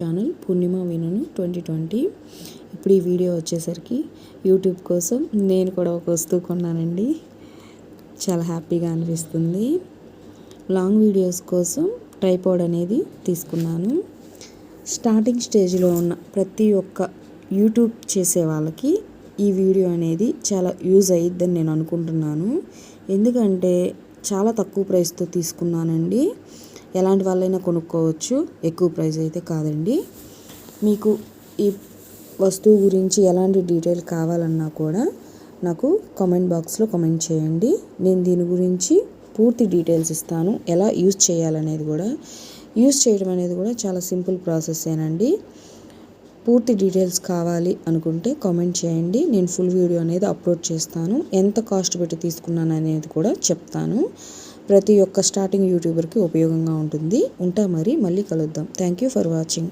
Channel పూర్ణిమ వినును 2020. ఇప్పుడు ఈ video వచ్చేసరికి యూట్యూబ్ కోసం నేను కూడా ఒక వస్తువు కొన్నానండి. చాలా హ్యాపీగా అనిపిస్తుంది. లాంగ్ వీడియోస్ కోసం ట్రైపాడ్ అనేది తీసుకున్నాను. స్టార్టింగ్ స్టేజ్లో ఉన్న ప్రతి ఒక్క యూట్యూబ్ చేసే వాళ్ళకి ఈ వీడియో అనేది చాలా యూజ్ అయ్యిద్దని నేను అనుకుంటున్నాను. ఎందుకంటే చాలా తక్కువ ప్రైస్తో తీసుకున్నానండి. ఎలాంటి వాళ్ళైనా కొనుక్కోవచ్చు, ఎక్కువ ప్రైస్ అయితే కాదండి. మీకు ఈ వస్తువు గురించి ఎలాంటి డీటెయిల్ కావాలన్నా కూడా నాకు కామెంట్ బాక్స్లో కామెంట్ చేయండి. నేను దీని గురించి పూర్తి డీటెయిల్స్ ఇస్తాను. ఎలా యూజ్ చేయాలనేది కూడా, యూజ్ చేయడం అనేది కూడా చాలా సింపుల్ ప్రాసెస్సేనండి. పూర్తి డీటెయిల్స్ కావాలి అనుకుంటే కామెంట్ చేయండి. నేను ఫుల్ వీడియో అనేది అప్లోడ్ చేస్తాను. ఎంత కాస్ట్ పెట్టి తీసుకున్నాను అనేది కూడా చెప్తాను. ప్రతి ఒక్క స్టార్టింగ్ యూట్యూబర్కి ఉపయోగంగా ఉంటుంది. ఉంటా, మళ్ళీ కలుద్దాం. Thank you for watching.